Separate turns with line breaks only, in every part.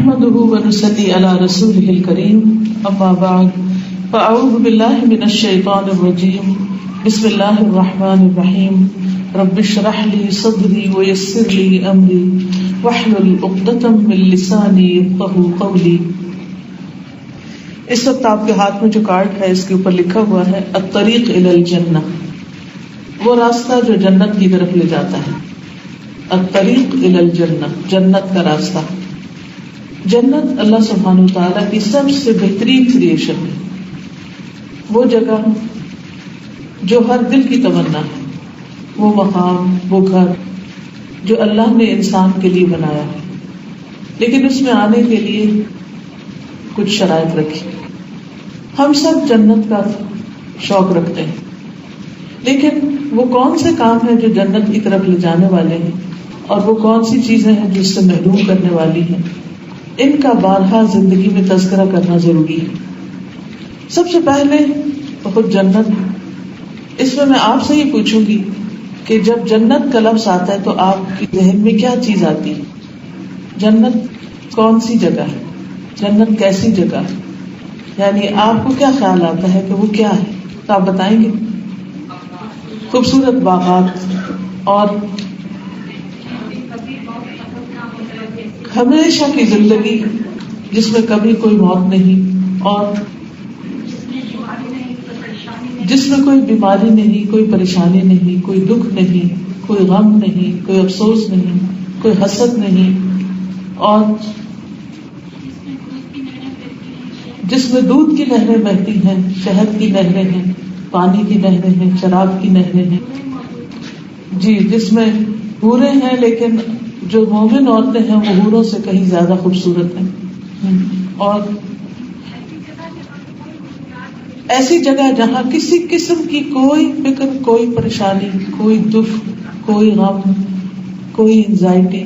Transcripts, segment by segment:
نحمده ونصلي على رسوله الكريم اما بعد فاعوذ بالله من الشيطان الرجيم بسم الله الرحمن الرحيم رب اشرح لي صدري ويسر لي امري واحلل عقدة من لساني يفقهوا قولي. اس وقت آپ کے ہاتھ میں جو کارڈ ہے اس کے اوپر لکھا ہوا ہے الطریق الی الجنہ، وہ راستہ جو جنت کی طرف لے جاتا ہے. الطریق الی الجنہ، جنت کا راستہ. جنت اللہ سبحانہ وتعالیٰ کی سب سے بہترین کریشن ہے، وہ جگہ جو ہر دل کی تمنا ہے، وہ مقام، وہ گھر جو اللہ نے انسان کے لیے بنایا ہے، لیکن اس میں آنے کے لیے کچھ شرائط رکھی. ہم سب جنت کا شوق رکھتے ہیں، لیکن وہ کون سے کام ہیں جو جنت کی طرف لے جانے والے ہیں اور وہ کون سی چیزیں ہیں جو اس سے محروم کرنے والی ہیں، ان کا بارہا زندگی میں تذکرہ کرنا ضروری ہے. سب سے پہلے خود جنت. اس میں آپ سے یہ پوچھوں گی کہ جب جنت کا لفظ آتا ہے تو آپ کے ذہن میں کیا چیز آتی ہے؟ جنت کون سی جگہ ہے؟ جنت کیسی جگہ ہے؟ یعنی آپ کو کیا خیال آتا ہے کہ وہ کیا ہے؟ تو آپ بتائیں گے. خوبصورت باغات اور ہمیشہ کی زندگی جس میں کبھی کوئی موت نہیں، اور جس میں کوئی بیماری نہیں، کوئی پریشانی نہیں، کوئی دکھ نہیں، کوئی غم نہیں، کوئی افسوس نہیں، کوئی حسد نہیں، اور جس میں دودھ کی نہریں بہتی ہیں، شہد کی نہریں ہیں، پانی کی نہریں ہیں، شراب کی نہریں ہیں. جی، جس میں حوریں ہیں، لیکن جو مومن عورتیں ہیں وہ حوروں سے کہیں زیادہ خوبصورت ہیں. اور ایسی جگہ جہاں کسی قسم کی کوئی فکر، کوئی پریشانی، کوئی دکھ، کوئی غم، کوئی انزائٹی،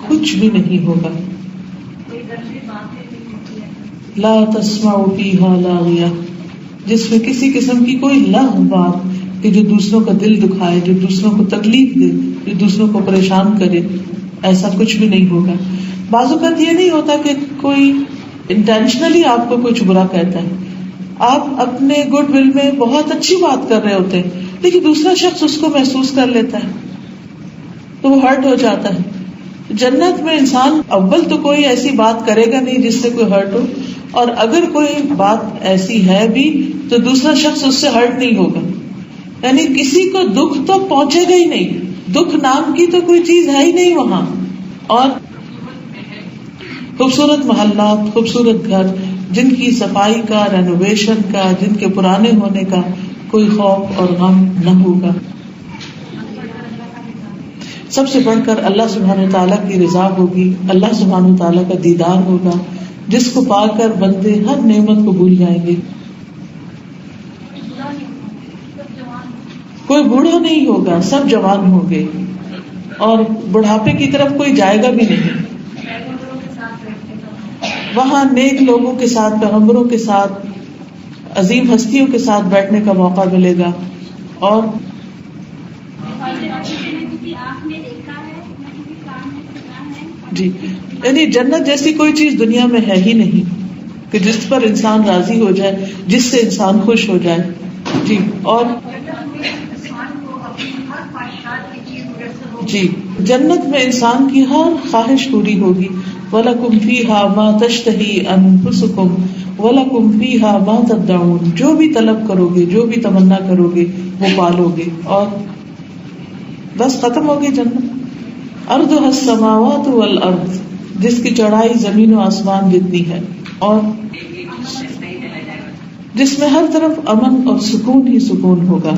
کچھ بھی نہیں ہوگا. لا تسمع فیہا لاغیہ، جس میں کسی قسم کی کوئی لغو بات کہ جو دوسروں کا دل دکھائے، جو دوسروں کو تکلیف دے، جو دوسروں کو پریشان کرے، ایسا کچھ بھی نہیں ہوگا. بعض اوقات یہ نہیں ہوتا کہ کوئی انٹینشنلی آپ کو کچھ برا کہتا ہے، آپ اپنے گڈ ول میں بہت اچھی بات کر رہے ہوتے ہیں، لیکن دوسرا شخص اس کو محسوس کر لیتا ہے تو وہ ہرٹ ہو جاتا ہے. جنت میں انسان اول تو کوئی ایسی بات کرے گا نہیں جس سے کوئی ہرٹ ہو، اور اگر کوئی بات ایسی ہے بھی تو دوسرا شخص اس سے ہرٹ نہیں ہوگا. یعنی کسی کو دکھ تو پہنچے گا ہی نہیں، دکھ نام کی تو کوئی چیز ہے ہی نہیں وہاں. اور خوبصورت محلات، خوبصورت گھر جن کی صفائی کا، رینوویشن کا، جن کے پرانے ہونے کا کوئی خوف اور غم نہ ہوگا. سب سے بڑھ کر اللہ سبحانہ وتعالیٰ کی رضا ہوگی، اللہ سبحانہ وتعالیٰ کا دیدار ہوگا، جس کو پا کر بندے ہر نعمت کو بھول جائیں گے. کوئی بوڑھا نہیں ہوگا، سب جوان ہوں گے، اور بڑھاپے کی طرف کوئی جائے گا بھی نہیں. وہاں نیک لوگوں کے ساتھ، پیغمبروں کے ساتھ، عظیم ہستیوں کے ساتھ بیٹھنے کا موقع ملے گا. اور جی، یعنی جنت جیسی کوئی چیز دنیا میں ہے ہی نہیں کہ جس پر انسان راضی ہو جائے، جس سے انسان خوش ہو جائے. جی، اور جی، جنت میں انسان کی ہر خواہش پوری ہوگی. وَلَكُمْ فِيهَا مَا تَشْتَهِي أَنفُسُكُمْ وَلَكُمْ فِيهَا مَا تَدَّعُونَ، جو بھی طلب کرو گے، جو بھی تمنا کرو گے وہ پالو گے. اور بس ختم ہوگی جنت. أَرْضُهَا السَّمَاوَاتُ وَالْأَرْضُ، جس کی چوڑائی زمین و آسمان جتنی ہے، اور جس میں ہر طرف امن اور سکون ہی سکون ہوگا.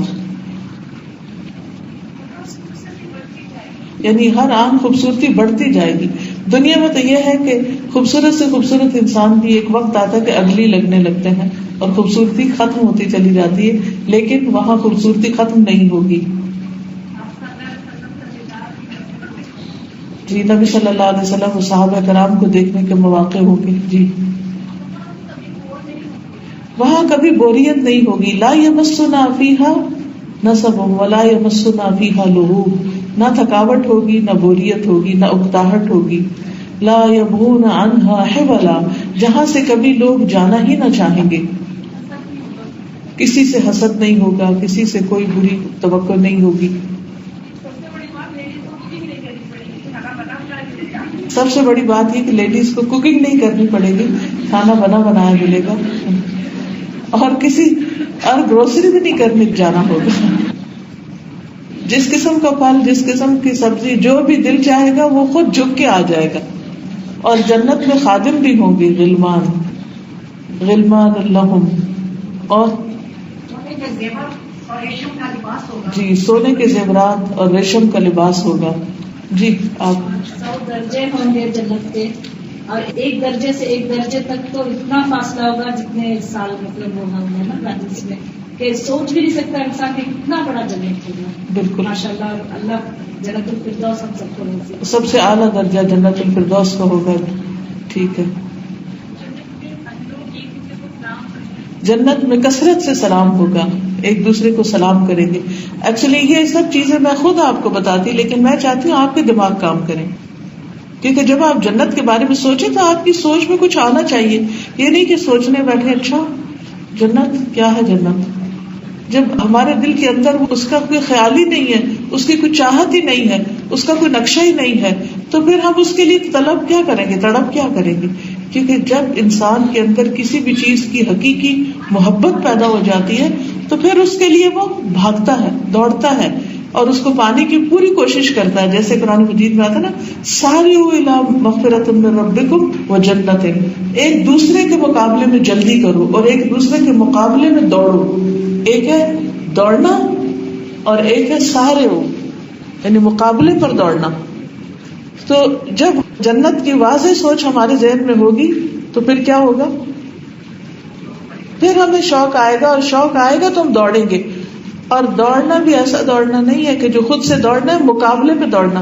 یعنی ہر آن خوبصورتی بڑھتی جائے گی. دنیا میں تو یہ ہے کہ خوبصورت سے خوبصورت انسان بھی ایک وقت آتا ہے کہ اگلی لگنے لگتے ہیں اور خوبصورتی ختم ہوتی چلی جاتی ہے، لیکن وہاں خوبصورتی ختم نہیں ہوگی. جی، نبی صلی اللہ علیہ وسلم و صحابہ کرام کو دیکھنے کے مواقع ہوں گے. جی، وہاں کبھی بوریت نہیں ہوگی. لا یمسنا فیہا نصب ولا یمسنا فیہا لغوب، نہ تھکاوٹ ہوگی، نہ بوریت ہوگی، نہ اکتاہٹ ہوگی. لا یبغون عنہا حولا، جہاں سے کبھی لوگ جانا ہی نہ چاہیں گے. کسی سے حسد نہیں ہوگا، کسی سے کوئی بری توقع نہیں ہوگی. سب سے بڑی بات یہ کہ لیڈیز کو کوکنگ نہیں کرنی پڑے گی، کھانا بنا بنایا ملے گا، اور گروسری بھی نہیں کرنے جانا ہوگا. جس قسم کا پھل، جس قسم کی سبزی، جو بھی دل چاہے گا وہ خود جھک کے آ جائے گا. اور جنت میں خادم بھی ہوں گے، غلمان لہم، اور جی سونے کے زیورات اور ریشم کا لباس ہوگا. جی آپ
100 درجے ہوں گے جنت کے، اور ایک درجے سے ایک درجے تک تو اتنا فاصلہ ہوگا جتنے سال مطلب وہ ہوں گے نا حدیث میں، کہ سوچ بھی نہیں سکتا انسان کہ کتنا بڑا جنت ہوگا.
بالکل
ماشاء اللہ. اللہ جنت الفردوس ہم سب کو نصیب.
سب سے اعلیٰ درجہ جنت الفردوس کا ہوگا. ٹھیک ہے. جنت میں کثرت سے سلام ہوگا، ایک دوسرے کو سلام کریں گے. ایکچولی یہ سب چیزیں میں خود آپ کو بتاتی، لیکن میں چاہتی ہوں آپ کے دماغ کام کریں، کیونکہ جب آپ جنت کے بارے میں سوچیں تو آپ کی سوچ میں کچھ آنا چاہیے. یہ نہیں کہ سوچنے بیٹھے اچھا جنت کیا ہے. جنت جب ہمارے دل کے اندر اس کا کوئی خیال ہی نہیں ہے، اس کی کوئی چاہت ہی نہیں ہے، اس کا کوئی نقشہ ہی نہیں ہے، تو پھر ہم اس کے لیے طلب کیا کریں گے، تڑپ کیا کریں گے. کیونکہ جب انسان کے اندر کسی بھی چیز کی حقیقی محبت پیدا ہو جاتی ہے تو پھر اس کے لیے وہ بھاگتا ہے، دوڑتا ہے، اور اس کو پانے کی پوری کوشش کرتا ہے. جیسے قرآن مجید میں آتا ہے نا، سارعوا الی مغفرۃ من ربکم وجنۃ، ایک دوسرے کے مقابلے میں جلدی کرو اور ایک دوسرے کے مقابلے میں دوڑو. ایک ہے دوڑنا اور ایک ہے سارعوا، یعنی مقابلے پر دوڑنا. تو جب جنت کی واضح سوچ ہمارے ذہن میں ہوگی تو پھر کیا ہوگا، پھر ہمیں شوق آئے گا، اور شوق آئے گا تو ہم دوڑیں گے. اور دوڑنا بھی ایسا دوڑنا نہیں ہے کہ جو خود سے دوڑنا ہے، مقابلے پہ دوڑنا.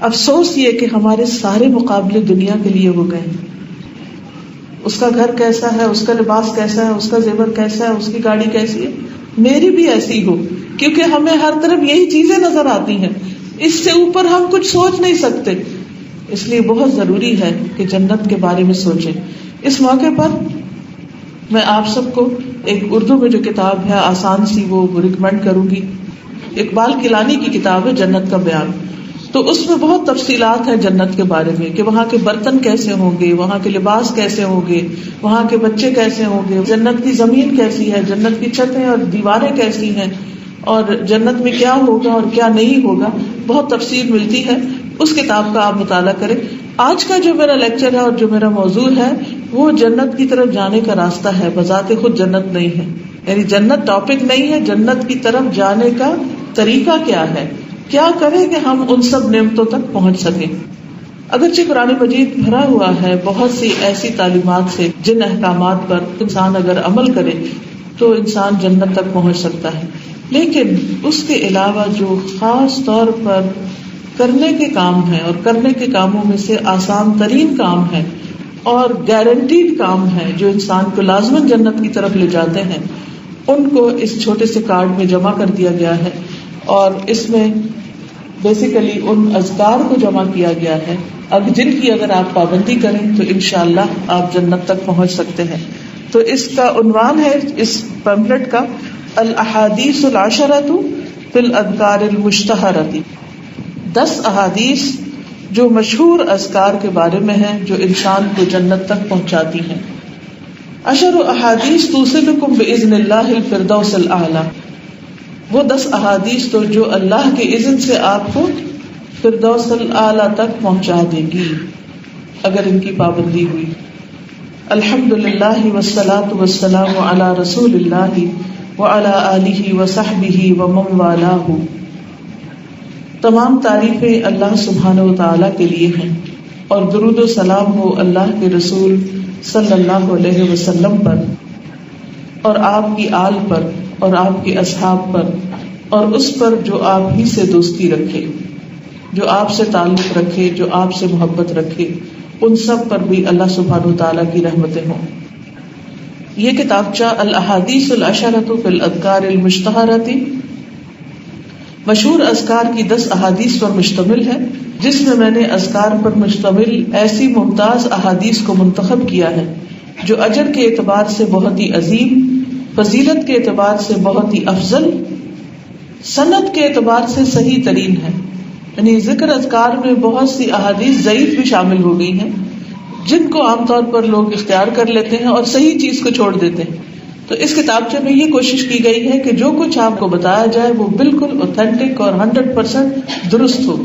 افسوس یہ کہ ہمارے سارے مقابلے دنیا کے لیے ہو گئے ہیں. اس کا گھر کیسا ہے، اس کا لباس کیسا ہے، اس کا زیور کیسا ہے، اس کی گاڑی کیسی ہے، میری بھی ایسی ہو. کیونکہ ہمیں ہر طرف یہی چیزیں نظر آتی ہیں، اس سے اوپر ہم کچھ سوچ نہیں سکتے. اس لیے بہت ضروری ہے کہ جنت کے بارے میں سوچیں. اس موقع پر میں آپ سب کو ایک اردو میں جو کتاب ہے آسان سی وہ ریکمینڈ کروں گی. اقبال کیلانی کی کتاب ہے جنت کا بیان. تو اس میں بہت تفصیلات ہیں جنت کے بارے میں، کہ وہاں کے برتن کیسے ہوں گے، وہاں کے لباس کیسے ہوں گے، وہاں کے بچے کیسے ہوں گے، جنت کی زمین کیسی ہے، جنت کی چھتیں اور دیواریں کیسی ہیں، اور جنت میں کیا ہوگا اور کیا نہیں ہوگا. بہت تفصیل ملتی ہے. اس کتاب کا آپ مطالعہ کریں. آج کا جو میرا لیکچر ہے اور جو میرا موضوع ہے وہ جنت کی طرف جانے کا راستہ ہے، بذات خود جنت نہیں ہے. یعنی جنت ٹاپک نہیں ہے، جنت کی طرف جانے کا طریقہ کیا ہے، کیا کریں کہ ہم ان سب نعمتوں تک پہنچ سکیں. اگرچہ قرآن مجید بھرا ہوا ہے بہت سی ایسی تعلیمات سے جن احکامات پر انسان اگر عمل کرے تو انسان جنت تک پہنچ سکتا ہے، لیکن اس کے علاوہ جو خاص طور پر کرنے کے کام ہیں اور کرنے کے کاموں میں سے آسان ترین کام ہے اور گارنٹیڈ کام ہے جو انسان کو لازماً جنت کی طرف لے جاتے ہیں، ان کو اس چھوٹے سے کارڈ میں جمع کر دیا گیا ہے. اور اس میں بیسیکلی ان اذکار کو جمع کیا گیا ہے جن کی اگر آپ پابندی کریں تو انشاءاللہ آپ جنت تک پہنچ سکتے ہیں. تو اس کا عنوان ہے اس پیمفلٹ کا الاحادیث العشرۃ فی الاذکار المشتہرۃ، 10 احادیث جو مشہور اذکار کے بارے میں ہیں جو انسان کو جنت تک پہنچاتی ہیں. عشر احادیث توصلکم باذن اللہ الفردوس الاعلی، وہ 10 احادیث تو جو اللہ کے اذن سے آپ کو فردوس الاعلی تک پہنچا دے گی اگر ان کی پابندی ہوئی. الحمدللہ والصلاۃ والسلام علی رسول اللہ وعلی آلہ وصحبہ ومن والاہ. تمام تعریفیں اللہ سبحانہ و تعالیٰ کے لیے ہیں اور درود و سلام ہو اللہ کے رسول صلی اللہ علیہ وسلم پر اور آپ کی آل پر اور آپ کے اصحاب پر اور اس پر جو آپ ہی سے دوستی رکھے، جو آپ سے تعلق رکھے، جو آپ سے محبت رکھے، ان سب پر بھی اللہ سبحانہ و تعالیٰ کی رحمتیں ہوں. یہ کتابچہ الاحادیث العشرۃ فی الاذکار المشتہرۃ مشہور اذکار کی 10 احادیث پر مشتمل ہے، جس میں میں نے اذکار پر مشتمل ایسی ممتاز احادیث کو منتخب کیا ہے جو اجر کے اعتبار سے بہت ہی عظیم، فضیلت کے اعتبار سے بہت ہی افضل، سند کے اعتبار سے صحیح ترین ہے. یعنی ذکر اذکار میں بہت سی احادیث ضعیف بھی شامل ہو گئی ہیں جن کو عام طور پر لوگ اختیار کر لیتے ہیں اور صحیح چیز کو چھوڑ دیتے ہیں. تو اس کتابچے میں یہ کوشش کی گئی ہے کہ جو کچھ آپ کو بتایا جائے وہ بالکل اوتھینٹک اور 100% درست ہو،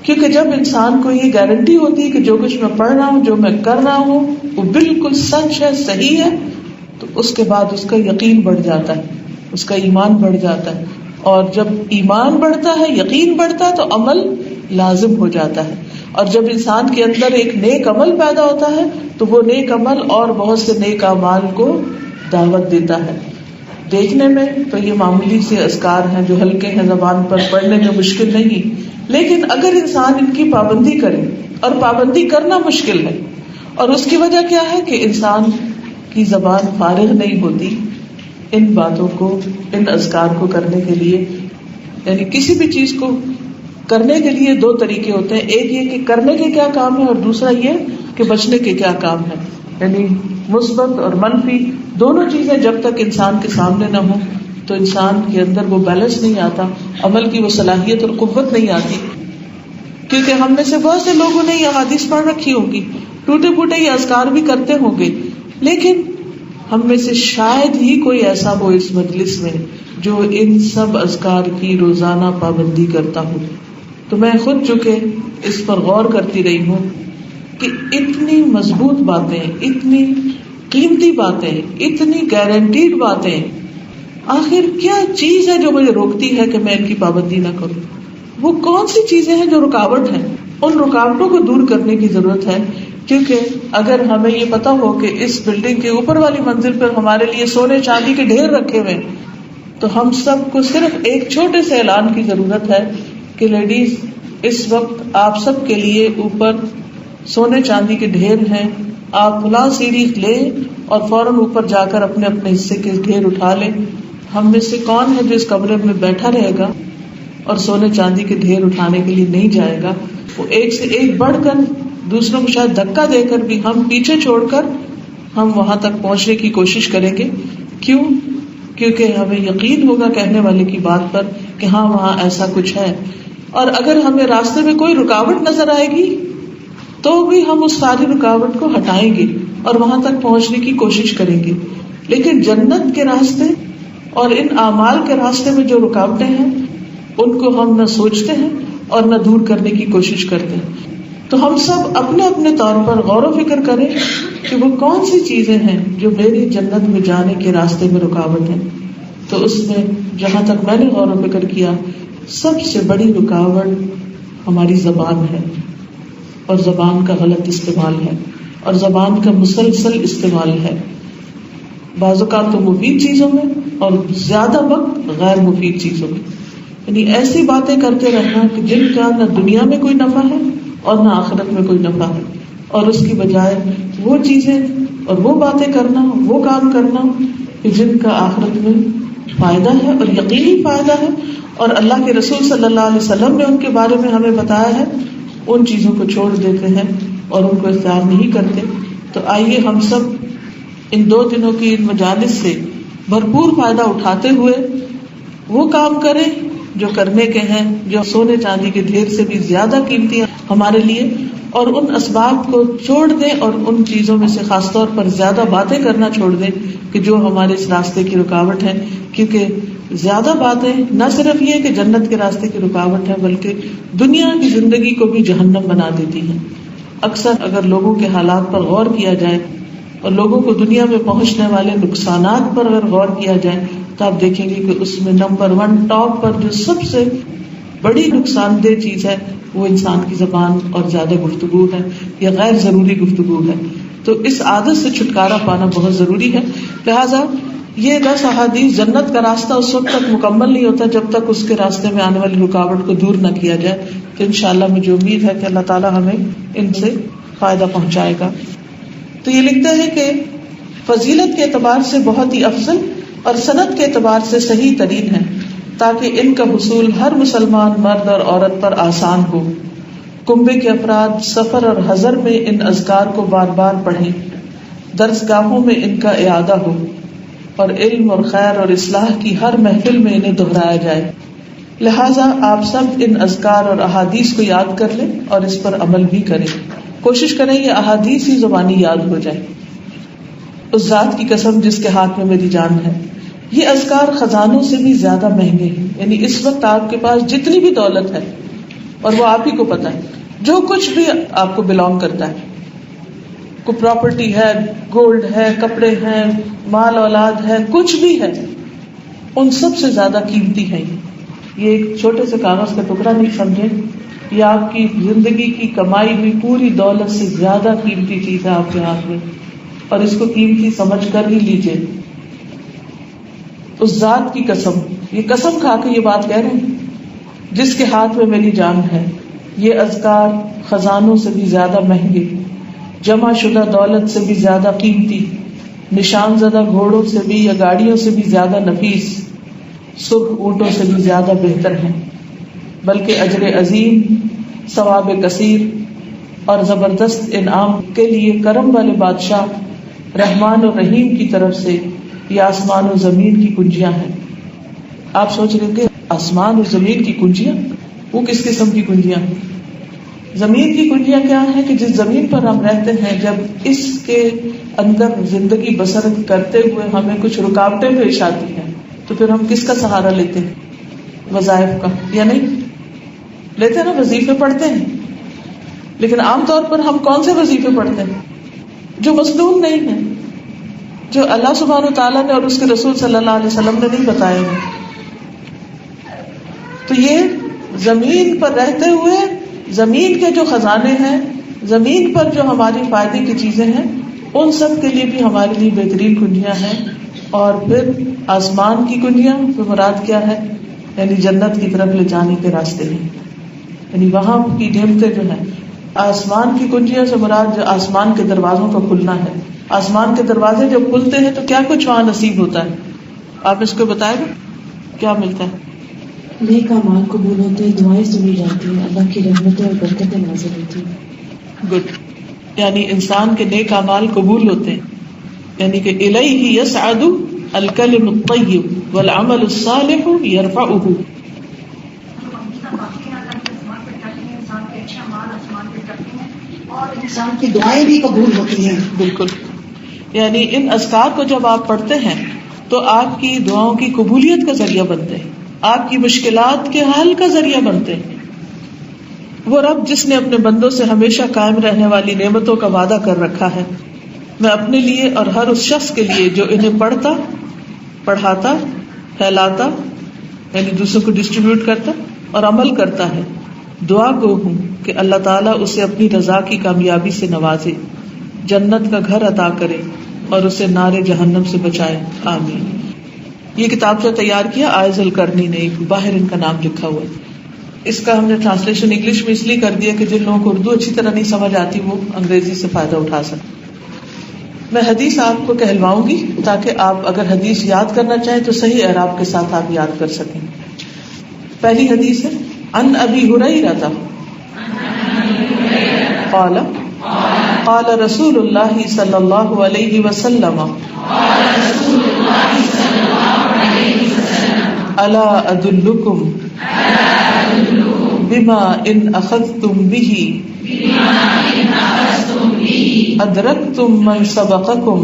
کیونکہ جب انسان کو یہ گارنٹی ہوتی ہے کہ جو کچھ میں پڑھ رہا ہوں، جو میں کر رہا ہوں وہ بالکل سچ ہے، صحیح ہے، تو اس کے بعد اس کا یقین بڑھ جاتا ہے، اس کا ایمان بڑھ جاتا ہے. اور جب ایمان بڑھتا ہے، یقین بڑھتا ہے، تو عمل لازم ہو جاتا ہے. اور جب انسان کے اندر ایک نیک عمل پیدا ہوتا ہے تو وہ نیک عمل اور بہت سے نیک اعمال کو دعوت دیتا ہے. دیکھنے میں تو یہ معمولی سے اذکار ہیں جو ہلکے ہیں، زبان پر پڑھنے میں مشکل نہیں، لیکن اگر انسان ان کی پابندی کرے، اور پابندی کرنا مشکل ہے، اور اس کی وجہ کیا ہے کہ انسان کی زبان فارغ نہیں ہوتی ان باتوں کو، ان اذکار کو کرنے کے لیے. یعنی کسی بھی چیز کو کرنے کے لیے 2 طریقے ہوتے ہیں، ایک یہ کہ کرنے کے کیا کام ہے، اور دوسرا یہ کہ بچنے کے کیا کام ہے. یعنی مثبت اور منفی دونوں چیزیں جب تک انسان کے سامنے نہ ہوں تو انسان کے اندر وہ بیلنس نہیں آتا، عمل کی وہ صلاحیت اور قوت نہیں آتی. کیونکہ ہم میں سے بہت سے لوگوں نے یہ احادیث پڑھ رکھی ہوگی، ٹوٹے پھوٹے یہ اذکار بھی کرتے ہوں گے، لیکن ہم میں سے شاید ہی کوئی ایسا ہو اس مجلس میں جو ان سب اذکار کی روزانہ پابندی کرتا ہو. تو میں خود چونکہ اس پر غور کرتی رہی ہوں کہ اتنی مضبوط باتیں، اتنی قیمتی باتیں، اتنی گارنٹیڈ باتیں، آخر کیا چیز ہے جو مجھے روکتی ہے کہ میں ان کی پابندی نہ کروں؟ وہ کون سی چیزیں ہیں جو رکاوٹ ہیں؟ ان رکاوٹوں کو دور کرنے کی ضرورت ہے. کیونکہ اگر ہمیں یہ پتا ہو کہ اس بلڈنگ کے اوپر والی منزل پر ہمارے لیے سونے چاندی کے ڈھیر رکھے ہوئے، تو ہم سب کو صرف ایک چھوٹے سے اعلان کی ضرورت ہے کہ لیڈیز، اس وقت آپ سب کے لیے اوپر سونے چاندی کے ڈھیر ہیں، آپ فلاں سیڑھی لیں اور فوراً اوپر جا کر اپنے اپنے حصے کے ڈھیر اٹھا لیں. ہم میں سے کون ہے جو اس کمرے میں بیٹھا رہے گا اور سونے چاندی کے ڈھیر اٹھانے کے لیے نہیں جائے گا؟ وہ ایک سے ایک بڑھ کر دوسروں کو شاید دھکا دے کر بھی ہم پیچھے چھوڑ کر ہم وہاں تک پہنچنے کی کوشش کریں گے. کیوں؟ کیونکہ ہمیں یقین ہوگا کہنے والے کی بات پر کہ ہاں وہاں ایسا کچھ ہے. اور اگر ہمیں راستے میں کوئی رکاوٹ نظر آئے گی تو بھی ہم اس ساری رکاوٹ کو ہٹائیں گے اور وہاں تک پہنچنے کی کوشش کریں گے. لیکن جنت کے راستے اور ان اعمال کے راستے میں جو رکاوٹیں ہیں ان کو ہم نہ سوچتے ہیں اور نہ دور کرنے کی کوشش کرتے ہیں. تو ہم سب اپنے اپنے طور پر غور و فکر کریں کہ وہ کون سی چیزیں ہیں جو میری جنت میں جانے کے راستے میں رکاوٹ ہیں. تو اس میں جہاں تک میں نے غور و فکر کیا، سب سے بڑی رکاوٹ ہماری زبان ہے، اور زبان کا غلط استعمال ہے، اور زبان کا مسلسل استعمال ہے. بعض اوقات تو مفید چیزوں میں اور زیادہ وقت غیر مفید چیزوں میں. یعنی ایسی باتیں کرتے رہنا کہ جن کا نہ دنیا میں کوئی نفع ہے اور نہ آخرت میں کوئی نفع ہے، اور اس کی بجائے وہ چیزیں اور وہ باتیں کرنا، وہ کام کرنا کہ جن کا آخرت میں فائدہ ہے اور یقینی فائدہ ہے، اور اللہ کے رسول صلی اللہ علیہ وسلم نے ان کے بارے میں ہمیں بتایا ہے، ان چیزوں کو چھوڑ دیتے ہیں اور ان کو اختیار نہیں کرتے. تو آئیے ہم سب ان 2 دنوں کی ان مجالس سے بھرپور فائدہ اٹھاتے ہوئے وہ کام کریں جو کرنے کے ہیں، جو سونے چاندی کے ڈھیر سے بھی زیادہ قیمتی ہیں ہمارے لیے، اور ان اسباب کو چھوڑ دیں اور ان چیزوں میں سے خاص طور پر زیادہ باتیں کرنا چھوڑ دیں کہ جو ہمارے اس راستے کی رکاوٹ ہے. کیونکہ زیادہ باتیں نہ صرف یہ کہ جنت کے راستے کی رکاوٹ ہے، بلکہ دنیا کی زندگی کو بھی جہنم بنا دیتی ہے. اکثر اگر لوگوں کے حالات پر غور کیا جائے اور لوگوں کو دنیا میں پہنچنے والے نقصانات پر اگر غور کیا جائے تو آپ دیکھیں گے کہ اس میں نمبر 1 ٹاپ پر جو سب سے بڑی نقصان دہ چیز ہے وہ انسان کی زبان اور زیادہ گفتگو ہے یا غیر ضروری گفتگو ہے. تو اس عادت سے چھٹکارا پانا بہت ضروری ہے. لہٰذا یہ 10 احادیث، جنت کا راستہ اس وقت تک مکمل نہیں ہوتا جب تک اس کے راستے میں آنے والی رکاوٹ کو دور نہ کیا جائے. تو انشاءاللہ مجھے امید ہے کہ اللہ تعالیٰ ہمیں ان سے فائدہ پہنچائے گا. تو یہ لکھتے ہیں کہ فضیلت کے اعتبار سے بہت ہی افضل اور سند کے اعتبار سے صحیح ترین ہے. تاکہ ان کا حصول ہر مسلمان مرد اور عورت پر آسان ہو. کنبے کے افراد سفر اور حضر میں ان اذکار کو بار بار پڑھیں. درس گاہوں میں ان کا اعادہ ہو اور علم اور خیر اور اصلاح کی ہر محفل میں انہیں دہرایا جائے. لہٰذا آپ سب ان اذکار اور احادیث کو یاد کر لیں اور اس پر عمل بھی کریں. کوشش کریں یہ احادیث ہی زبانی یاد ہو جائے. اس ذات کی قسم جس کے ہاتھ میں میری جان ہے، یہ اذکار خزانوں سے بھی زیادہ مہنگے ہیں. یعنی اس وقت آپ کے پاس جتنی بھی دولت ہے، اور وہ آپ ہی کو پتا ہے، جو کچھ بھی آپ کو بلانگ کرتا ہے، کوئی پراپرٹی ہے، گولڈ ہے، کپڑے ہیں، مال اولاد ہے، کچھ بھی ہے، ان سب سے زیادہ قیمتی ہے. یہ ایک چھوٹے سے کاغذ کا ٹکڑا نہیں سمجھے، یہ آپ کی زندگی کی کمائی ہوئی پوری دولت سے زیادہ قیمتی چیز ہے آپ کے ہاتھ میں، اور اس کو قیمتی سمجھ کر ہی لیجیے. اس ذات کی قسم، یہ قسم کھا کے یہ بات کہہ رہے ہیں جس کے ہاتھ میں میری جان ہے، یہ اذکار خزانوں سے بھی زیادہ مہنگے، جمع شدہ دولت سے بھی زیادہ قیمتی، نشان زدہ گھوڑوں سے بھی یا گاڑیوں سے بھی زیادہ نفیس، سرخ اونٹوں سے بھی زیادہ بہتر ہیں، بلکہ اجر عظیم، ثواب کثیر اور زبردست انعام کے لیے کرم والے بادشاہ رحمان اور رحیم کی طرف سے یہ آسمان و زمین کی کنجیاں ہیں. آپ سوچ رہے کہ آسمان اور زمین کی کنجیاں، وہ کس قسم کی کنجیاں ہیں؟ زمین کی کنجیاں کیا ہیں کہ جس زمین پر ہم رہتے ہیں، جب اس کے اندر زندگی بسر کرتے ہوئے ہمیں کچھ رکاوٹیں پیش آتی ہیں تو پھر ہم کس کا سہارا لیتے ہیں؟ وظائف کا. یا نہیں لیتے ہیں نا، وظیفے پڑھتے ہیں. لیکن عام طور پر ہم کون سے وظیفے پڑھتے ہیں؟ جو مسنون نہیں ہیں، جو اللہ سبحانہ وتعالیٰ نے اور اس کے رسول صلی اللہ علیہ وسلم نے نہیں بتائے ہیں. تو یہ زمین پر رہتے ہوئے زمین کے جو خزانے ہیں، زمین پر جو ہماری فائدے کی چیزیں ہیں، ان سب کے لیے بھی ہمارے لیے بہترین کنجیاں ہیں. اور پھر آسمان کی کنجیاں تو مراد کیا ہے؟ یعنی جنت کی طرف لے جانے کے راستے ہیں، یعنی وہاں کی نعمتیں جو ہیں. آسمان کی کنجیوں سے مراد جو آسمان کے دروازوں کا کھلنا ہے. آسمان کے دروازے جب کھلتے ہیں تو کیا کچھ وہاں نصیب ہوتا ہے؟ آپ اس کو بتائیں گے کیا ملتا ہے؟
نیک اعمال قبول ہوتے ہیں، دعائیں سنی جاتی ہیں، اللہ کی رحمتیں اور برکتیں نازل ہوتی ہیں.
گڈ. یعنی انسان کے نیک اعمال قبول ہوتے ہیں، یعنی کہ الیہ یصعد الکلم الطیب والعمل الصالح یرفعہ.
اور انسان کی دعائیں بھی قبول ہوتی ہیں.
بالکل. یعنی ان اذکار کو جب آپ پڑھتے ہیں تو آپ کی دعاؤں کی قبولیت کا ذریعہ بنتے ہیں، آپ کی مشکلات کے حل کا ذریعہ بنتے ہیں. وہ رب جس نے اپنے بندوں سے ہمیشہ قائم رہنے والی نعمتوں کا وعدہ کر رکھا ہے، میں اپنے لیے اور ہر اس شخص کے لیے جو انہیں پڑھتا، پڑھاتا، پھیلاتا یعنی دوسروں کو ڈسٹریبیوٹ کرتا اور عمل کرتا ہے، دعا گو ہوں کہ اللہ تعالیٰ اسے اپنی رضا کی کامیابی سے نوازے، جنت کا گھر عطا کرے اور اسے نار جہنم سے بچائے. آمین. یہ کتاب سے تیار کیا آئز القرنی نے، ایک باہر ان کا نام لکھا ہوا ہے. اس کا ہم نے ٹرانسلیشن انگلش میں اس لیے کر دیا کہ جن لوگوں کو اردو اچھی طرح نہیں سمجھ آتی وہ انگریزی سے فائدہ اٹھا سکیں. میں حدیث آپ کو کہلواؤں گی تاکہ آپ اگر حدیث یاد کرنا چاہیں تو صحیح اعراب کے ساتھ آپ یاد کر سکیں. پہلی حدیث ہے ان ابی ہریرہ قال قال رسول اللہ صلی اللہ علیہ وسلم الا ادلکم بما ان اخذتم به ادرکتم من سبقکم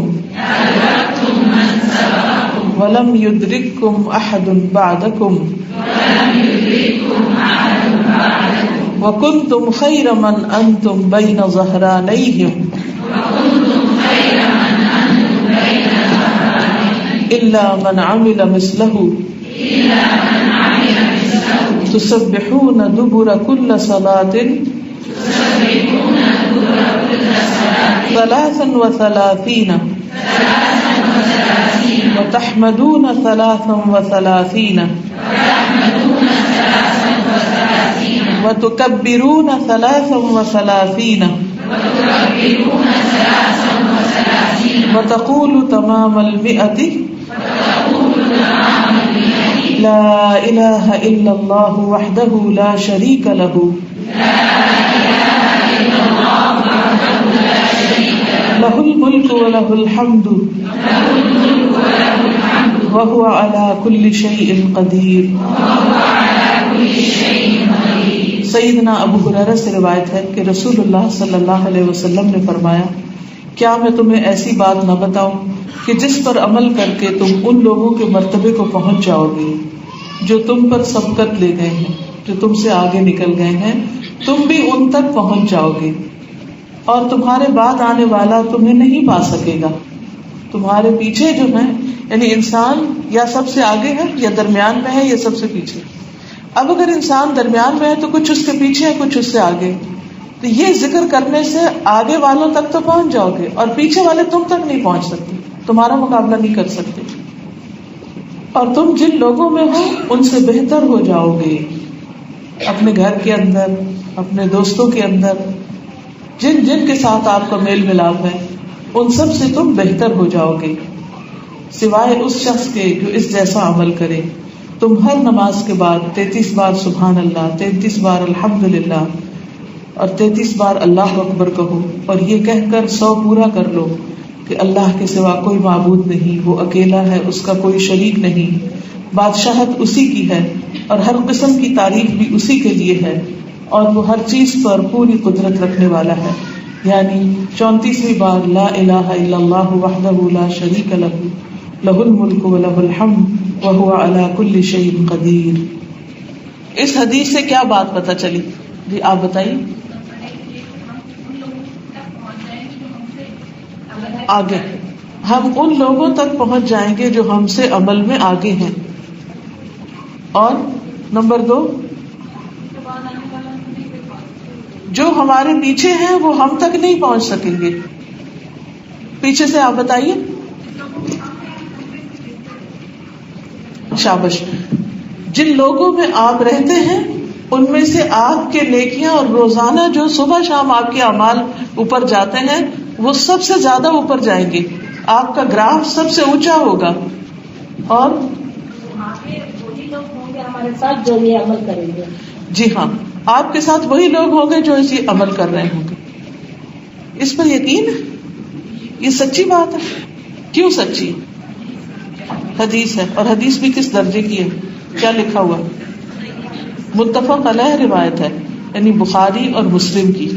ولم یدرککم احد بعدکم وکنتم خیر من انتم بین ظہرانیہم الا من عمل مثلہ تسبحون دبر كل صلاة 33 وتحمدون 33 وتكبرون 33 وتقول تمام 100 لا الہ الا اللہ وحدہ لا شریک لہ لہ الملک ولہ الحمد وهو على كل شيء قدیر. سیدنا ابو ہریرہ سے روایت ہے کہ رسول اللہ صلی اللہ علیہ وسلم نے فرمایا کیا میں تمہیں ایسی بات نہ بتاؤں کہ جس پر عمل کر کے تم ان لوگوں کے مرتبے کو پہنچ جاؤ گے جو تم پر سبقت لے گئے ہیں, جو تم سے آگے نکل گئے ہیں, تم بھی ان تک پہنچ جاؤ گے اور تمہارے بعد آنے والا تمہیں نہیں پا سکے گا. تمہارے پیچھے جو ہے یعنی انسان یا سب سے آگے ہے یا درمیان میں ہے یا سب سے پیچھے. اب اگر انسان درمیان میں ہے تو کچھ اس کے پیچھے ہے, کچھ اس سے آگے. تو یہ ذکر کرنے سے آگے والوں تک تو پہنچ جاؤ گے اور پیچھے والے تم تک نہیں پہنچ سکتے, تمہارا مقابلہ نہیں کر سکتے. اور تم جن لوگوں میں ہو ان سے بہتر ہو جاؤ گے. اپنے گھر کے اندر, اپنے دوستوں کے اندر, جن جن کے ساتھ آپ کا میل ملاپ ہے ان سب سے تم بہتر ہو جاؤ گے, سوائے اس شخص کے جو اس جیسا عمل کرے. تم ہر نماز کے بعد 33 بار سبحان اللہ, 33 بار الحمدللہ اور 33 بار اللہ اکبر کہو اور یہ کہہ کر 100 پورا کر لو کہ اللہ کے سوا کوئی معبود نہیں, وہ اکیلا ہے, اس کا کوئی شریک نہیں, بادشاہت اسی کی ہے اور ہر قسم کی تعریف بھی اسی کے لیے ہے اور وہ ہر چیز پر پوری قدرت رکھنے والا ہے. یعنی 34ویں بار لا الہ الا اللہ وحدہ لا شریک لہ لہ الملک ولہ الحمد وہو علی کل شیء قدیر. اس حدیث سے کیا بات پتہ چلی؟ جی آپ بتائیے. آگے ہم ان لوگوں تک پہنچ جائیں گے جو ہم سے عمل میں آگے ہیں. اور نمبر 2 جو ہمارے پیچھے ہیں وہ ہم تک نہیں پہنچ سکیں گے. پیچھے سے آپ بتائیے. شابش. جن لوگوں میں آپ رہتے ہیں ان میں سے آپ کے نیکیاں اور روزانہ جو صبح شام آپ کے اعمال اوپر جاتے ہیں وہ سب سے زیادہ اوپر جائیں گے. آپ کا گراف سب سے اونچا ہوگا. اور
وہی لوگ ہوں گے ہمارے ساتھ جو یہ عمل کریں گے.
جی ہاں, آپ کے ساتھ وہی لوگ ہوں گے جو اسی عمل کر رہے ہوں گے. اس پر یقین ہے, یہ سچی بات ہے. کیوں سچی؟ حدیث ہے, اور حدیث بھی کس درجے کی ہے؟ کیا لکھا ہوا؟ متفق علیہ روایت ہے, یعنی بخاری اور مسلم کی.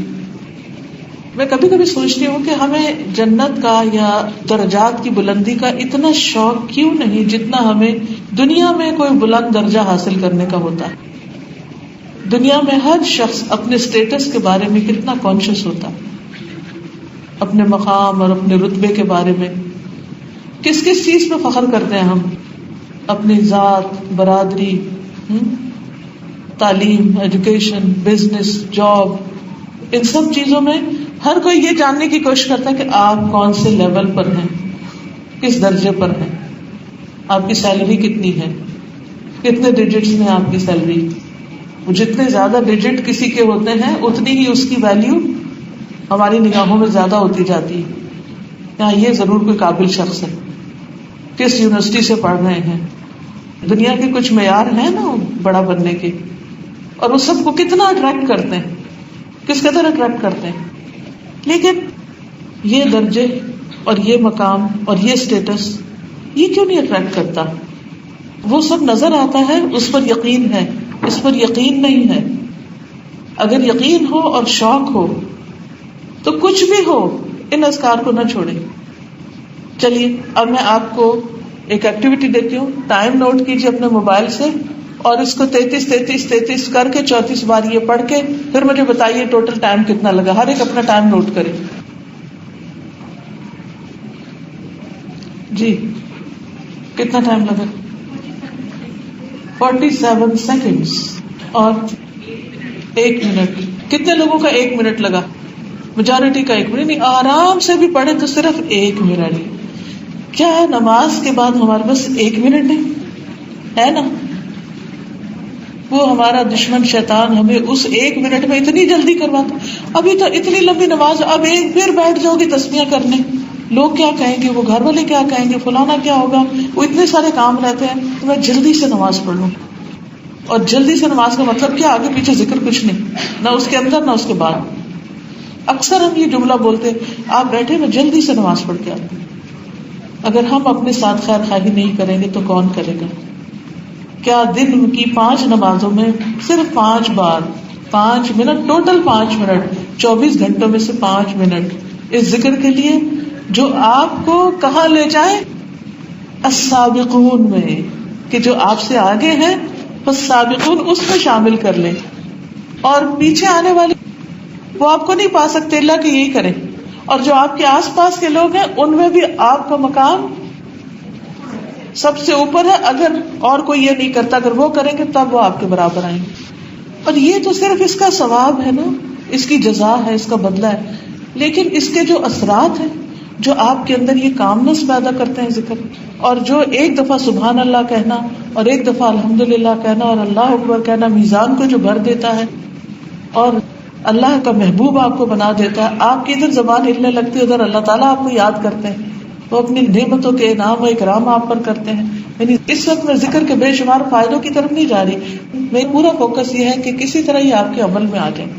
میں کبھی کبھی سوچتی ہوں کہ ہمیں جنت کا یا درجات کی بلندی کا اتنا شوق کیوں نہیں جتنا ہمیں دنیا میں کوئی بلند درجہ حاصل کرنے کا ہوتا ہے. دنیا میں ہر شخص اپنے اسٹیٹس کے بارے میں کتنا کانشیس ہوتا ہے, اپنے مقام اور اپنے رتبے کے بارے میں. کس کس چیز پہ فخر کرتے ہیں ہم؟ اپنی ذات, برادری, تعلیم, ایجوکیشن, بزنس, جاب, ان سب چیزوں میں ہر کوئی یہ جاننے کی کوشش کرتا ہے کہ آپ کون سے لیول پر ہیں, کس درجے پر ہیں, آپ کی سیلری کتنی ہے, کتنے ڈیجٹس میں آپ کی سیلری. جتنے زیادہ ڈیجٹ کسی کے ہوتے ہیں اتنی ہی اس کی ویلیو ہماری نگاہوں میں زیادہ ہوتی جاتی ہے. یہاں یہ ضرور کوئی قابل شخص ہے, کس یونیورسٹی سے پڑھ رہے ہیں, دنیا کے کچھ معیار ہیں نا بڑا بننے کے, اور وہ سب کو کتنا اٹریکٹ کرتے ہیں, کس قدر اٹریکٹ کرتے ہیں. لیکن یہ درجے اور یہ مقام اور یہ اسٹیٹس یہ کیوں نہیں اٹریکٹ کرتا؟ وہ سب نظر آتا ہے, اس پر یقین ہے, اس پر یقین نہیں ہے. اگر یقین ہو اور شوق ہو تو کچھ بھی ہو ان اذکار کو نہ چھوڑیں. چلیے اب میں آپ کو ایک ایکٹیویٹی دیتی ہوں, ٹائم نوٹ کیجیے اپنے موبائل سے اور اس کو 33 کر کے 34 بار یہ پڑھ کے پھر مجھے بتائیے ٹوٹل ٹائم کتنا لگا. ہر ایک اپنا ٹائم نوٹ کرے. جی کتنا ٹائم لگا؟ 47 سیکنڈز اور 1 منٹ. کتنے لوگوں کا 1 منٹ لگا؟ میجورٹی کا 1 منٹ نہیں. آرام سے بھی پڑھے تو صرف 1 منٹ. کیا ہے نماز کے بعد ہمارے پاس 1 منٹ نہیں ہے نا؟ وہ ہمارا دشمن شیطان ہمیں اس 1 منٹ میں اتنی جلدی کرواتا. ابھی تو اتنی لمبی نماز, اب ایک پھر بیٹھ جاؤ گی تسبیح کرنے, لوگ کیا کہیں گے, وہ گھر والے کیا کہیں گے, فلانا کیا ہوگا, وہ اتنے سارے کام رہتے ہیں. کہ میں جلدی سے نماز پڑھ لوں. اور جلدی سے نماز کا مطلب کیا؟ آگے پیچھے ذکر کچھ نہیں، نہ اس کے اندر نہ اس کے بعد. اکثر ہم یہ جملہ بولتے آپ بیٹھے میں جلدی سے نماز پڑھ کے آتے. اگر ہم اپنے ساتھ خیر خواہی نہیں کریں گے تو کون کرے گا؟ کیا دن کی 5 نمازوں میں صرف 5 بار 5 منٹ، ٹوٹل 5 منٹ 24 گھنٹوں میں سے 5 منٹ اس ذکر کے لیے جو آپ کو کہاں لے جائے؟ السابقون میں، کہ جو آپ سے آگے ہیں السابقون اس میں شامل کر لیں، اور پیچھے آنے والے وہ آپ کو نہیں پا سکتے اللہ کہ یہی کریں. اور جو آپ کے آس پاس کے لوگ ہیں ان میں بھی آپ کا مقام سب سے اوپر ہے. اگر اور کوئی یہ نہیں کرتا، اگر وہ کریں گے تب وہ آپ کے برابر آئیں گے. اور یہ تو صرف اس کا ثواب ہے نا، اس کی جزا ہے، اس کا بدلہ ہے. لیکن اس کے جو اثرات ہیں، جو آپ کے اندر یہ کامنس پیدا کرتے ہیں ذکر، اور جو ایک دفعہ سبحان اللہ کہنا اور ایک دفعہ الحمدللہ کہنا اور اللہ اکبر کہنا میزان کو جو بھر دیتا ہے اور اللہ کا محبوب آپ کو بنا دیتا ہے. آپ کی ادھر زبان ہلنے لگتی ہے، ادھر اللہ تعالیٰ آپ کو یاد کرتے ہیں، وہ اپنی نعمتوں کے انعام و اکرام آپ پر کرتے ہیں. یعنی اس وقت میں ذکر کے بے شمار فائدوں کی طرف نہیں جا رہی، میرا پورا فوکس یہ ہے کہ کسی طرح یہ آپ کے عمل میں آ جائے.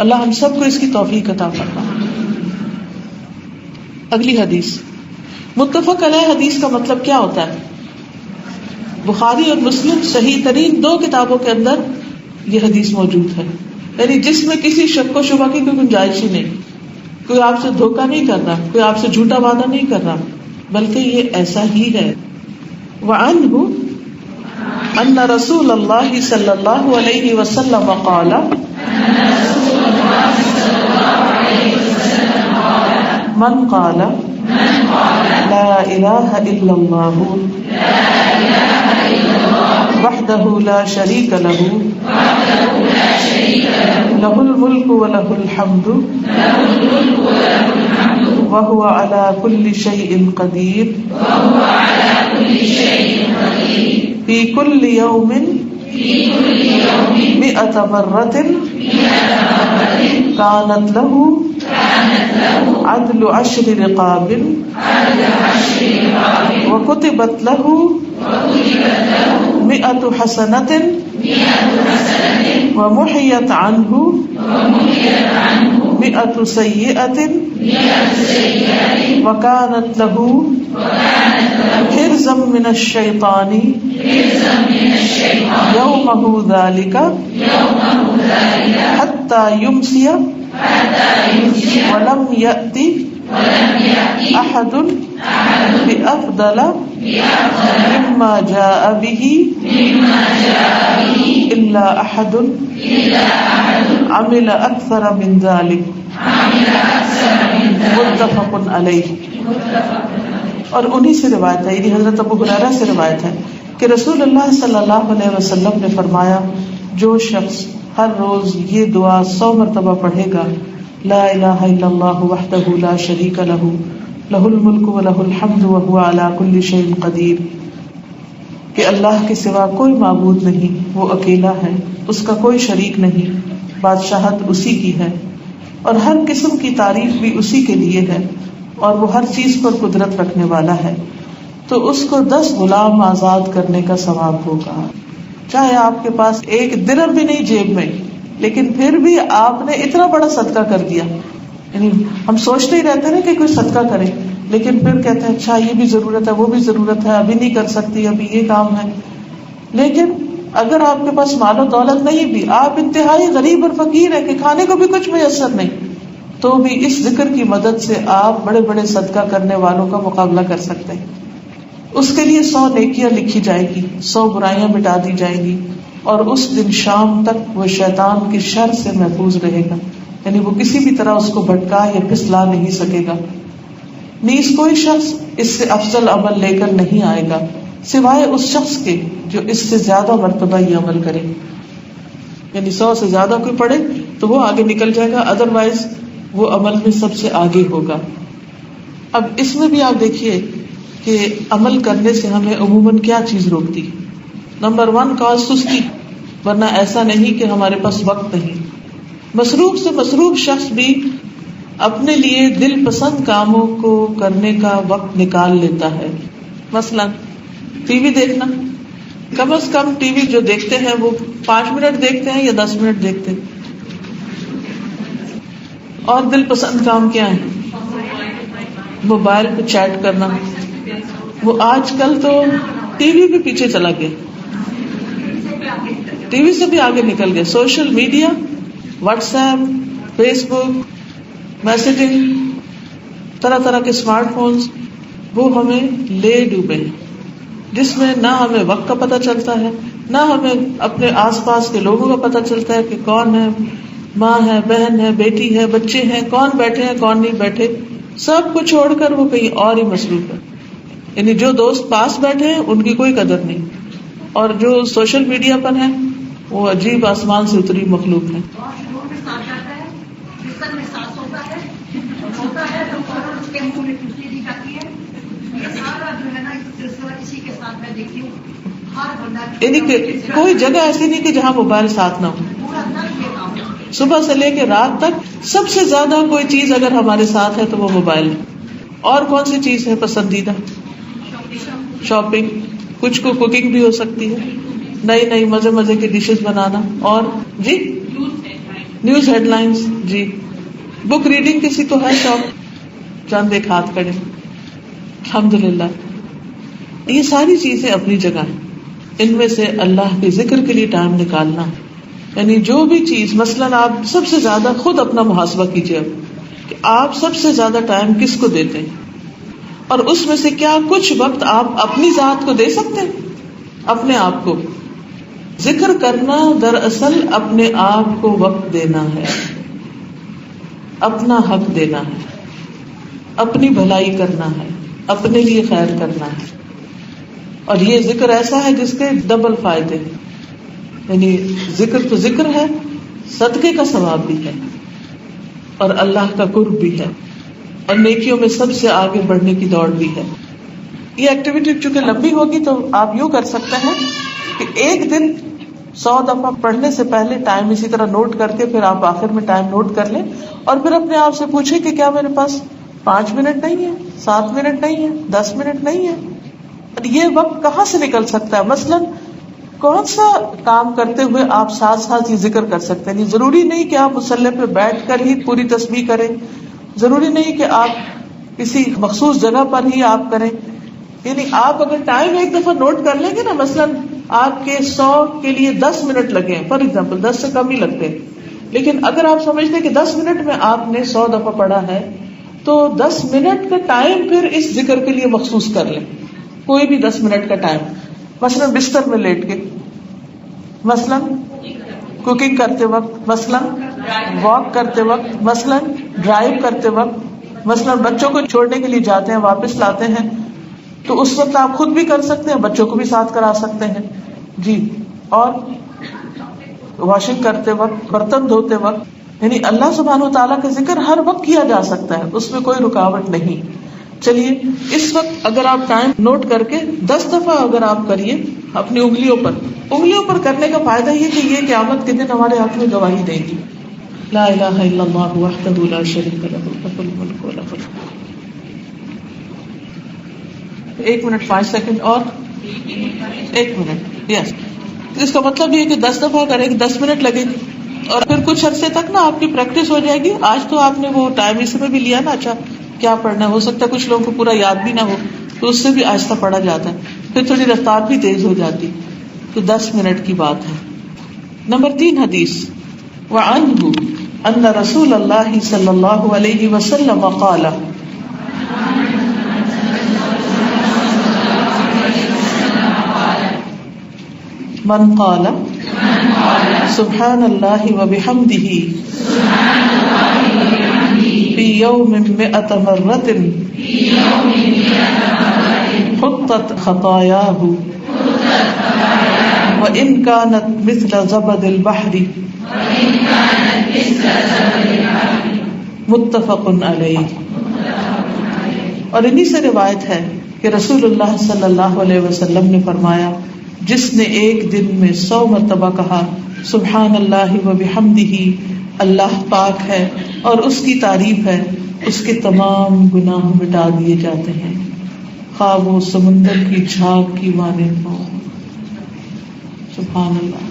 اللہ ہم سب کو اس کی توفیق عطا فرمائے. اگلی حدیث، متفق علیہ حدیث کا مطلب کیا ہوتا ہے؟ بخاری اور مسلم صحیح ترین 2 کتابوں کے اندر یہ حدیث موجود ہے، یعنی جس میں کسی شک و شبہ کی کوئی گنجائش ہی نہیں. کوئی آپ سے دھوکہ نہیں کر رہا، کوئی آپ سے جھوٹا وعدہ نہیں کر رہا، بلکہ یہ ایسا ہی ہے. وعنہ ان رسول اللہ صلی اللہ علیہ وسلم قال من قال لا الہ الا اللہ وحدہ لا شریک لہ لہ الملک ولہ الحمد وہو علی کل شیء قدیر فی کل یوم 100 مرۃ کانت لہ عدل 10 رقاب وکتبت لہ 100 حسنۃ ومحیت عنہ 100 سیئۃ وکانت لہ حرزا من الشیطان یومہ ذلک حتی یمسی ولم یأت احد بأفضل مما جاء به الا احد عمل اکثر من ذلک متفق علیہ. اور انہی سے روایت ہے، یعنی حضرت ابو ہریرہ سے روایت ہے کہ رسول اللہ صلی اللہ علیہ وسلم نے فرمایا، جو شخص ہر روز یہ دعا 100 مرتبہ پڑھے گا، لا الہ الا اللہ وحدہ لا شریک لہ لہ الملک ولہ الحمد وہو علی کل شیء قدیر، کہ اللہ کے سوا کوئی معبود نہیں، وہ اکیلا ہے، اس کا کوئی شریک نہیں، بادشاہت اسی کی ہے، اور ہر قسم کی تعریف بھی اسی کے لیے ہے، اور وہ ہر چیز پر قدرت رکھنے والا ہے، تو اس کو 10 غلام آزاد کرنے کا ثواب ہوگا. چاہے آپ کے پاس 1 درہم بھی نہیں جیب میں، لیکن پھر بھی آپ نے اتنا بڑا صدقہ کر دیا. یعنی ہم سوچتے ہی رہتے ہیں کہ کوئی صدقہ کرے، لیکن پھر کہتے ہیں اچھا یہ بھی ضرورت ہے، وہ بھی ضرورت ہے، ابھی نہیں کر سکتی، ابھی یہ کام ہے. لیکن اگر آپ کے پاس مال و دولت نہیں بھی، آپ انتہائی غریب اور فقیر ہیں کہ کھانے کو بھی کچھ میسر نہیں، تو بھی اس ذکر کی مدد سے آپ بڑے بڑے صدقہ کرنے والوں کا مقابلہ کر سکتے ہیں. اس کے لیے 100 نیکیاں لکھی جائے گی، 100 برائیاں مٹا دی جائیں گی، اور اس دن شام تک وہ شیطان کی شر سے محفوظ رہے گا. یعنی وہ کسی بھی طرح اس کو بھٹکا یا پھسلا نہیں سکے گا. نیز کوئی شخص اس سے افضل عمل لے کر نہیں آئے گا سوائے اس شخص کے جو اس سے زیادہ مرتبہ یہ عمل کرے. یعنی 100 سے زیادہ کوئی پڑھے تو وہ آگے نکل جائے گا، ادروائز وہ عمل میں سب سے آگے ہوگا. اب اس میں بھی آپ دیکھیے کہ عمل کرنے سے ہمیں عموماً کیا چیز روکتی. نمبر 1 کاز سستی، ورنہ ایسا نہیں کہ ہمارے پاس وقت نہیں. مصروف سے مصروف شخص بھی اپنے لیے دل پسند کاموں کو کرنے کا وقت نکال لیتا ہے. مثلا ٹی وی دیکھنا، کم از کم ٹی وی جو دیکھتے ہیں وہ 5 منٹ دیکھتے ہیں یا 10 منٹ دیکھتے ہیں. اور دل پسند کام کیا ہے؟ موبائل پہ چیٹ کرنا. وہ آج کل تو ٹی وی بھی پیچھے چلا گیا، ٹی وی سے بھی آگے نکل گئے. Social media, WhatsApp, Facebook, messaging, طرح طرح کے اسمارٹ فونز، وہ ہمیں لے ڈوبے ہیں، جس میں نہ ہمیں وقت کا پتہ چلتا ہے، نہ ہمیں اپنے آس پاس کے لوگوں کا پتہ چلتا ہے کہ کون ہے، ماں ہے، بہن ہے، بیٹی ہے، بچے ہیں، کون بیٹھے ہیں کون نہیں بیٹھے. سب کو چھوڑ کر وہ کہیں اور ہی مصروف ہے. یعنی جو دوست پاس بیٹھے ہیں ان کی کوئی قدر نہیں، اور جو سوشل میڈیا پر ہیں وہ عجیب آسمان سے اتری مخلوق ہیں. یعنی کہ کوئی جگہ ایسی نہیں کہ جہاں موبائل ساتھ نہ ہو. صبح سے لے کے رات تک سب سے زیادہ کوئی چیز اگر ہمارے ساتھ ہے تو وہ موبائل ہے. اور کون سی چیز ہے پسندیدہ؟ شاپنگ، کچھ کو کوکنگ بھی ہو سکتی ہے، نئی نئی مزے مزے کی ڈشز بنانا، اور جی نیوز ہیڈ لائنز. جی بک ریڈنگ کسی کو ہے شوق؟ چند ایک ہاتھ کھڑے. الحمدللہ. یہ ساری چیزیں اپنی جگہ ہیں. ان میں سے اللہ کے ذکر کے لیے ٹائم نکالنا، یعنی جو بھی چیز، مثلاً آپ سب سے زیادہ خود اپنا محاسبہ کیجیے اب کہ آپ سب سے زیادہ ٹائم کس کو دیتے ہیں، اور اس میں سے کیا کچھ وقت آپ اپنی ذات کو دے سکتے ہیں؟ اپنے آپ کو. ذکر کرنا دراصل اپنے آپ کو وقت دینا ہے، اپنا حق دینا ہے، اپنی بھلائی کرنا ہے، اپنے لیے خیر کرنا ہے. اور یہ ذکر ایسا ہے جس کے ڈبل فائدے، یعنی ذکر تو ذکر ہے، صدقے کا ثواب بھی ہے، اور اللہ کا قرب بھی ہے، اور نیکیوں میں سب سے آگے بڑھنے کی دوڑ بھی ہے. یہ ایکٹیویٹی چونکہ لمبی ہوگی تو آپ یوں کر سکتے ہیں کہ ایک دن 100 دفعہ پڑھنے سے پہلے ٹائم اسی طرح نوٹ کر کے پھر آپ آخر میں ٹائم نوٹ کر لیں، اور پھر اپنے آپ سے پوچھیں کہ کیا میرے پاس 5 منٹ نہیں ہے، 7 منٹ نہیں ہے، 10 منٹ نہیں ہے. یہ وقت کہاں سے نکل سکتا ہے؟ مثلاً کون سا کام کرتے ہوئے آپ ساتھ ساتھ یہ ذکر کر سکتے ہیں؟ ضروری نہیں کہ آپ مصلی پہ بیٹھ کر ہی پوری تسبیح کریں، ضروری نہیں کہ آپ کسی مخصوص جگہ پر ہی آپ کریں. یعنی آپ اگر ٹائم ایک دفعہ نوٹ کر لیں گے نا، مثلاً آپ کے 100 کے لیے 10 منٹ لگے، فار ایگزامپل 10 سے کم ہی لگتے ہیں، لیکن اگر آپ سمجھتے ہیں کہ 10 منٹ میں آپ نے 100 دفعہ پڑھا ہے تو 10 منٹ کا ٹائم پھر اس ذکر کے لیے مخصوص کر لیں. کوئی بھی 10 منٹ کا ٹائم، مثلاً بستر میں لیٹ کے، مثلاً کوکنگ کرتے وقت، مثلاً واک کرتے وقت، مثلاً ڈرائیو کرتے وقت، مثلاً بچوں کو چھوڑنے کے لیے جاتے ہیں واپس لاتے ہیں تو اس وقت آپ خود بھی کر سکتے ہیں، بچوں کو بھی ساتھ کرا سکتے ہیں. جی اور واشنگ کرتے وقت، برتن دھوتے وقت، یعنی اللہ سبحانہ و تعالیٰ کا ذکر ہر وقت کیا جا سکتا ہے، اس میں کوئی رکاوٹ نہیں. چلیے اس وقت اگر آپ ٹائم نوٹ کر کے 10 دفعہ اگر آپ کریے اپنی انگلیوں پر کرنے کا فائدہ یہ کہ یہ قیامت کے دن ہمارے حق میں گواہی دیں گی. لا الہ الا اللہ وحدہ لا شریک لہ لہ الملک و لہ الحمد. 1 منٹ 5 سیکنڈ اور 1 منٹ. یس، اس کا مطلب یہ کہ 10 دفعہ کریں گے 10 منٹ لگیں گے، اور پھر کچھ عرصے تک نا آپ کی پریکٹس ہو جائے گی. آج تو آپ نے وہ ٹائم اس میں بھی لیا نا، اچھا کیا پڑھنا ہے، ہو سکتا ہے کچھ لوگوں کو پورا یاد بھی نہ ہو تو اس سے بھی آہستہ پڑھا جاتا ہے، پھر تھوڑی رفتار بھی تیز ہو جاتی. تو 10 منٹ کی بات ہے. نمبر 3 حدیث، وعنہ ان رسول اللہ صلی اللہ علیہ وسلم قال، من قال سبحان اللہ وبحمدہ فی یوم 100 مرۃ حطت خطایاہ وإن كانت مثل زبد البحر متفق علیہ. اور انہی سے روایت ہے کہ رسول اللہ صلی اللہ علیہ وسلم نے فرمایا، جس نے ایک دن میں 100 مرتبہ کہا سبحان اللہ وبحمدہ، اللہ پاک ہے اور اس کی تعریف ہے، اس کے تمام گناہ مٹا دیے جاتے ہیں. خواہ وہ سمندر کی جھاگ کی مانند ہو. سبحان اللہ.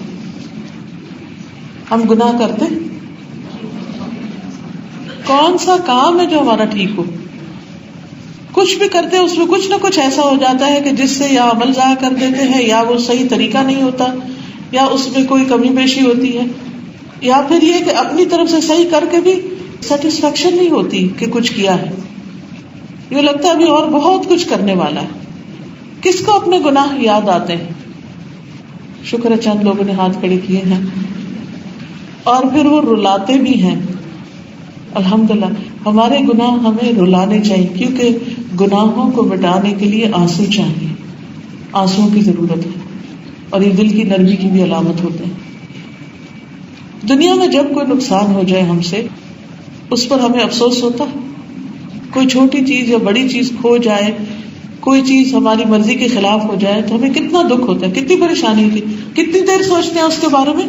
ہم گناہ کرتے؟ کون سا کام ہے جو ہمارا ٹھیک ہو؟ کچھ بھی کرتے اس میں کچھ نہ کچھ ایسا ہو جاتا ہے کہ جس سے یا عمل ضائع کر دیتے ہیں، یا وہ صحیح طریقہ نہیں ہوتا، یا اس میں کوئی کمی بیشی ہوتی ہے، یا پھر یہ کہ اپنی طرف سے صحیح کر کے بھی سیٹسفیکشن نہیں ہوتی کہ کچھ کیا ہے. یہ لگتا ہے ابھی اور بہت کچھ کرنے والا ہے. کس کو اپنے گناہ یاد آتے ہیں؟ شکر ہے چند لوگوں نے ہاتھ کھڑے کیے ہیں. اور پھر وہ رلاتے بھی ہیں. الحمدللہ ہمارے گناہ ہمیں رلانے چاہیے، کیونکہ گناہوں کو مٹانے کے لیے آنسو چاہیے. آنسوؤں کی ضرورت ہے، اور یہ دل کی نرمی کی بھی علامت ہوتے ہیں. دنیا میں جب کوئی نقصان ہو جائے ہم سے، اس پر ہمیں افسوس ہوتا. کوئی چھوٹی چیز یا بڑی چیز کھو جائے، کوئی چیز ہماری مرضی کے خلاف ہو جائے تو ہمیں کتنا دکھ ہوتا ہے، کتنی پریشانی ہوتی، کتنی دیر سوچتے ہیں اس کے بارے میں.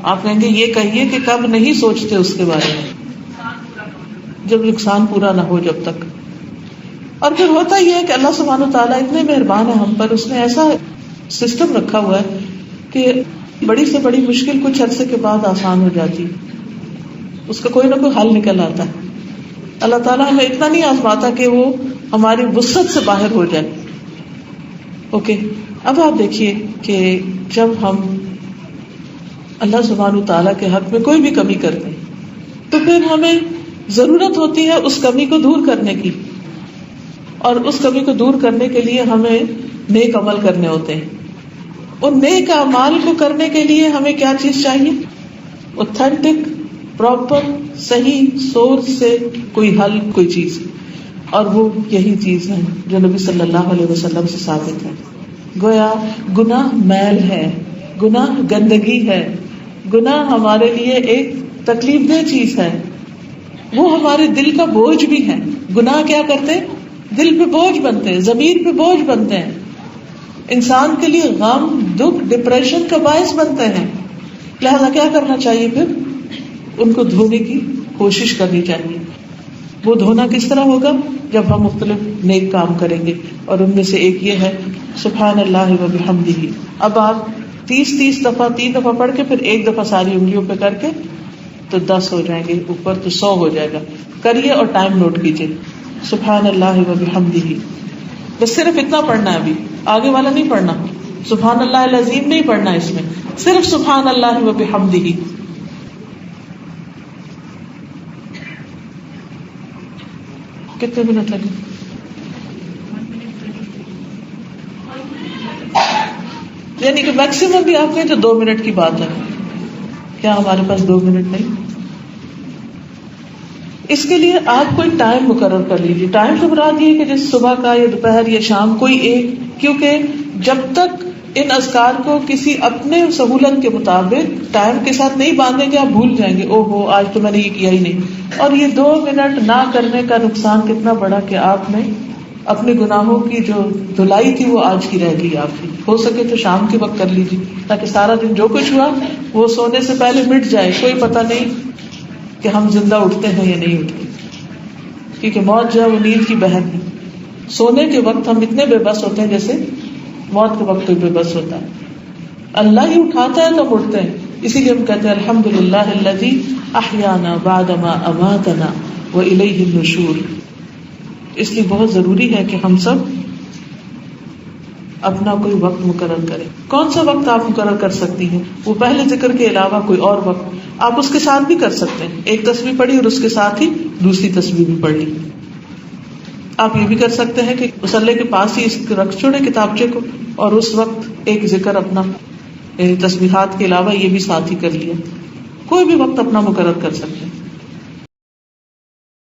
آپ کہیں گے یہ کہیے کہ کب نہیں سوچتے اس کے بارے میں؟ جب نقصان پورا نہ ہو جب تک. اور پھر ہوتا یہ ہے کہ اللہ سبحانہ وتعالیٰ اتنے مہربان ہے ہم پر، اس نے ایسا سسٹم رکھا ہوا ہے کہ بڑی سے بڑی مشکل کچھ عرصے کے بعد آسان ہو جاتی، اس کا کوئی نہ کوئی حل نکل آتا ہے. اللہ تعالیٰ ہمیں اتنا نہیں آزماتا کہ وہ ہماری وسعت سے باہر ہو جائے. اوکے، اب آپ دیکھیے کہ جب ہم اللہ سبحانہ وتعالیٰ کے حق میں کوئی بھی کمی کرتے ہیں تو پھر ہمیں ضرورت ہوتی ہے اس کمی کو دور کرنے کی، اور اس کمی کو دور کرنے کے لیے ہمیں نیک عمل کرنے ہوتے ہیں. ان نیک اعمال کو کرنے کے لیے ہمیں کیا چیز چاہیے؟ اوتھینٹک، پراپر، صحیح سورس سے کوئی حل، کوئی چیز. اور وہ یہی چیز ہے جو نبی صلی اللہ علیہ وسلم سے ثابت ہے. گویا گناہ میل ہے، گناہ گندگی ہے، گناہ ہمارے لیے ایک تکلیف دہ چیز ہے، وہ ہمارے دل کا بوجھ بھی ہے. گناہ کیا کرتے؟ دل پہ بوجھ بنتے ہیں، ضمیر پہ بوجھ بنتے ہیں، انسان کے لیے غم، دکھ، ڈپریشن کا باعث بنتے ہیں. لہذا کیا کرنا چاہیے؟ پھر ان کو دھونے کی کوشش کرنی چاہیے. وہ دھونا کس طرح ہوگا؟ جب ہم مختلف نیک کام کریں گے، اور ان میں سے ایک یہ ہے سبحان اللہ و بحمدہ. اب آپ 30 دفعہ 3 دفعہ پڑھ کے پھر ایک دفعہ ساری انگلیوں پہ کر کے تو 10 ہو جائیں گے، اوپر تو 100 ہو جائے گا. کریے اور ٹائم نوٹ کیجیے. سبحان اللہ و بحمدہ، بس صرف اتنا پڑھنا ہے، ابھی آگے والا نہیں پڑھنا. سبحان اللہ العظیم نہیں پڑھنا، اس میں صرف سبحان اللہ و بحمدہ. کتنے منٹ لگے؟ یعنی کہ میکسیمم بھی آپ کہیں تو 2 منٹ کی بات ہے. کیا ہمارے پاس 2 منٹ نہیں؟ اس کے لیے آپ کوئی ٹائم مقرر کر لیجیے. ٹائم سے مراد یہ کہ جیسے صبح کا یا دوپہر یا شام کوئی ایک، کیونکہ جب تک ان اذکار کو کسی اپنے سہولت کے مطابق ٹائم کے ساتھ نہیں باندھیں گے، آپ بھول جائیں گے، او ہو آج تو میں نے یہ کیا ہی نہیں. اور یہ 2 منٹ نہ کرنے کا نقصان کتنا بڑا کہ آپ نے اپنے گناہوں کی جو دھلائی تھی وہ آج کی رہ گئی آپ کی. ہو سکے تو شام کے وقت کر لیجیے تاکہ سارا دن جو کچھ ہوا وہ سونے سے پہلے مٹ جائے. کوئی پتہ نہیں کہ ہم زندہ اٹھتے ہیں یا نہیں اٹھتے، کیونکہ موت جو ہے وہ نیند کی بہن ہے. سونے کے وقت ہم اتنے بے بس ہوتے ہیں جیسے موت کے وقت کوئی بے بس ہوتا ہے. اللہ ہی اٹھاتا ہے تو ہم اٹھتے ہیں. اسی لیے ہم کہتے ہیں الحمدللہ الذی احیانا بعدما اماتنا والیہ النشور. اس لیے بہت ضروری ہے کہ ہم سب اپنا کوئی وقت مقرر کریں. کون سا وقت آپ مقرر کر سکتی ہیں؟ وہ پہلے ذکر کے علاوہ کوئی اور وقت آپ اس کے ساتھ بھی کر سکتے ہیں. ایک تسبیح پڑھی اور اس کے ساتھ ہی دوسری تسبیح بھی پڑھ لی. آپ یہ بھی کر سکتے ہیں کہ مصلی کے پاس ہی اس رکھ چھوڑے کتابچے کو، اور اس وقت ایک ذکر اپنا یعنی تسبیحات کے علاوہ یہ بھی ساتھ ہی کر لیا. کوئی بھی وقت اپنا مقرر کر سکتے ہیں.